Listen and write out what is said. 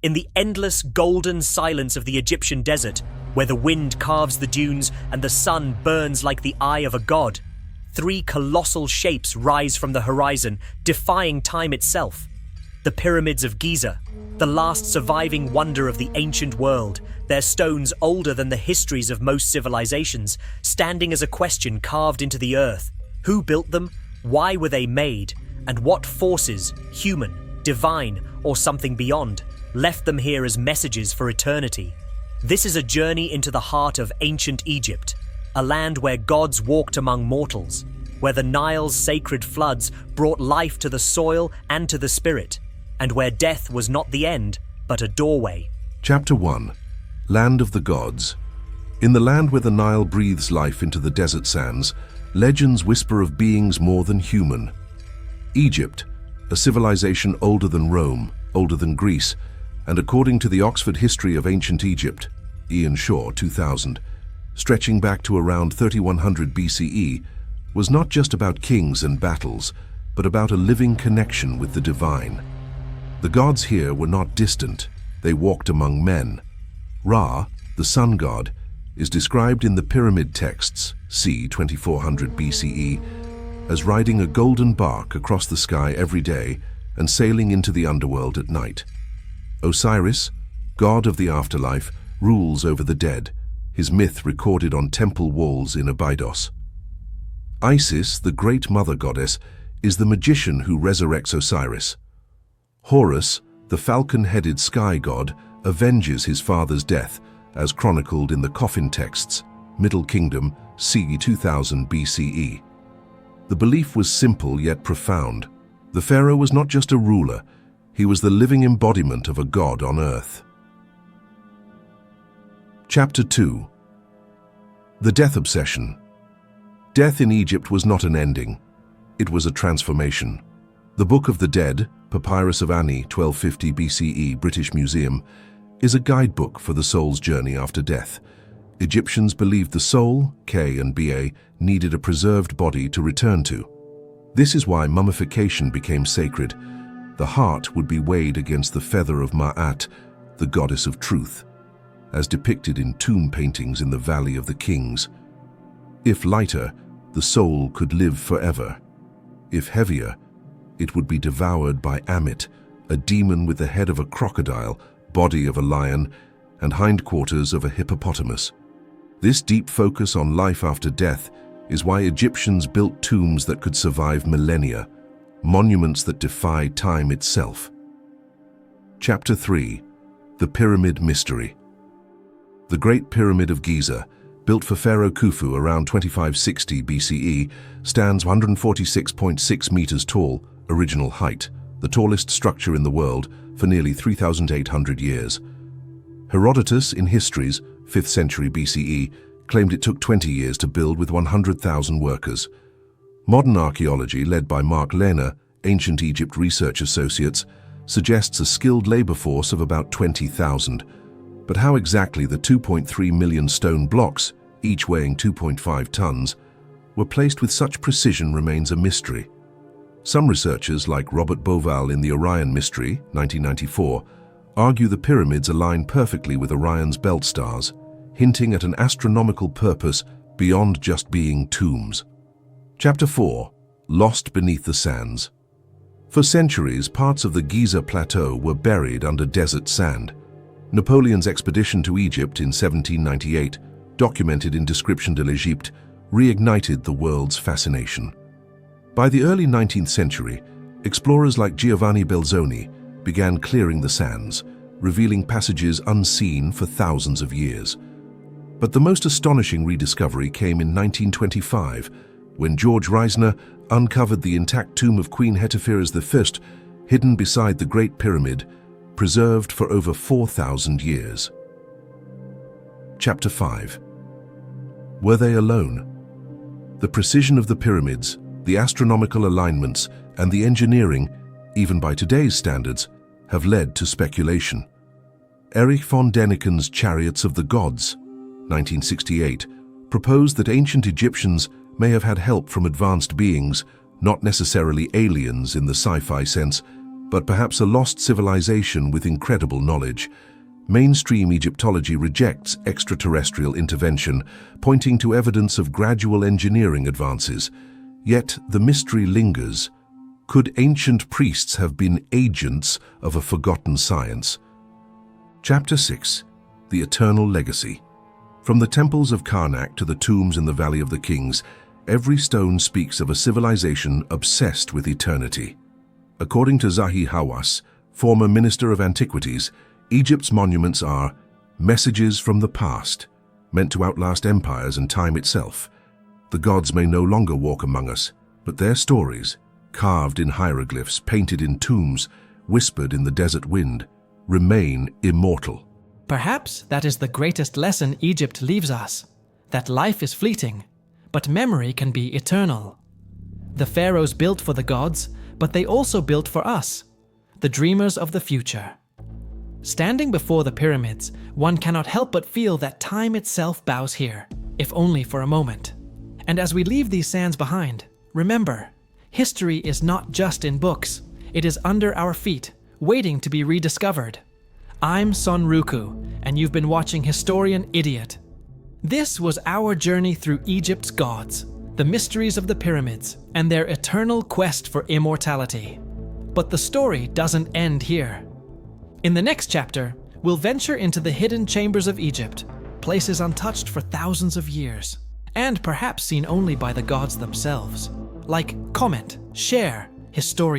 In the endless golden silence of the Egyptian desert, where the wind carves the dunes and the sun burns like the eye of a god, three colossal shapes rise from the horizon, defying time itself. The pyramids of Giza, the last surviving wonder of the ancient world, their stones older than the histories of most civilizations, standing as a question carved into the earth. Who built them? Why were they made? And what forces, human, divine, or something beyond, left them here as messages for eternity? This is a journey into the heart of ancient Egypt, a land where gods walked among mortals, where the Nile's sacred floods brought life to the soil and to the spirit, and where death was not the end, but a doorway. Chapter 1. Land of the Gods. In the land where the Nile breathes life into the desert sands, legends whisper of beings more than human. Egypt, a civilization older than Rome, older than Greece, and according to the Oxford History of Ancient Egypt, Ian Shaw, 2000, stretching back to around 3100 BCE, was not just about kings and battles, but about a living connection with the divine. The gods here were not distant, they walked among men. Ra, the sun god, is described in the pyramid texts, c. 2400 BCE, as riding a golden bark across the sky every day and sailing into the underworld at night. Osiris, god of the afterlife, rules over the dead, his myth recorded on temple walls in Abydos. Isis, the great mother goddess, is the magician who resurrects Osiris. Horus, the falcon-headed sky god, avenges his father's death, as chronicled in the coffin texts, Middle Kingdom, c. 2000 BCE. The belief was simple yet profound. The pharaoh was not just a ruler, he was the living embodiment of a god on earth. Chapter 2. The Death Obsession. Death in Egypt was not an ending, it was a transformation. The Book of the Dead, Papyrus of Ani, 1250 BCE, British Museum, is a guidebook for the soul's journey after death. Egyptians believed the soul, K and Ba, needed a preserved body to return to. This is why mummification became sacred. The heart would be weighed against the feather of Ma'at, the goddess of truth, as depicted in tomb paintings in the Valley of the Kings. If lighter, the soul could live forever. If heavier, it would be devoured by Amit, a demon with the head of a crocodile, body of a lion, and hindquarters of a hippopotamus. This deep focus on life after death is why Egyptians built tombs that could survive millennia, monuments that defy time itself. Chapter 3. The Pyramid Mystery. The Great Pyramid of Giza, built for Pharaoh Khufu around 2560 BCE, stands 146.6 meters tall, original height, the tallest structure in the world for nearly 3,800 years. Herodotus, in Histories, 5th century BCE, claimed it took 20 years to build with 100,000 workers. Modern archaeology, led by Mark Lehner, Ancient Egypt Research Associates, suggests a skilled labor force of about 20,000. But how exactly the 2.3 million stone blocks, each weighing 2.5 tons, were placed with such precision remains a mystery. Some researchers, like Robert Bauval in The Orion Mystery, 1994, argue the pyramids align perfectly with Orion's belt stars, hinting at an astronomical purpose beyond just being tombs. Chapter 4. Lost Beneath the Sands. For centuries, parts of the Giza Plateau were buried under desert sand. Napoleon's expedition to Egypt in 1798, documented in Description de l'Égypte, reignited the world's fascination. By the early 19th century, explorers like Giovanni Belzoni began clearing the sands, revealing passages unseen for thousands of years. But the most astonishing rediscovery came in 1925, when George Reisner uncovered the intact tomb of Queen Hetepheres I, hidden beside the Great Pyramid, preserved for over 4,000 years. Chapter 5. Were they alone? The precision of the pyramids, the astronomical alignments, and the engineering, even by today's standards, have led to speculation. Erich von Däniken's Chariots of the Gods, 1968, proposed that ancient Egyptians may have had help from advanced beings, not necessarily aliens in the sci-fi sense, but perhaps a lost civilization with incredible knowledge. Mainstream Egyptology rejects extraterrestrial intervention, pointing to evidence of gradual engineering advances. Yet the mystery lingers. Could ancient priests have been agents of a forgotten science? Chapter 6. The Eternal Legacy. From the temples of Karnak to the tombs in the Valley of the Kings, every stone speaks of a civilization obsessed with eternity. According to Zahi Hawass, former Minister of Antiquities, Egypt's monuments are messages from the past, meant to outlast empires and time itself. The gods may no longer walk among us, but their stories, carved in hieroglyphs, painted in tombs, whispered in the desert wind, remain immortal. Perhaps that is the greatest lesson Egypt leaves us, that life is fleeting, but memory can be eternal. The pharaohs built for the gods, but they also built for us, the dreamers of the future. Standing before the pyramids, one cannot help but feel that time itself bows here, if only for a moment. And as we leave these sands behind, remember, history is not just in books. It is under our feet, waiting to be rediscovered. I'm Son Ruku, and you've been watching Historian Idiot. This was our journey through Egypt's gods, the mysteries of the pyramids, and their eternal quest for immortality. But the story doesn't end here. In the next chapter, we'll venture into the hidden chambers of Egypt, places untouched for thousands of years, and perhaps seen only by the gods themselves. Like, comment, share, Historian.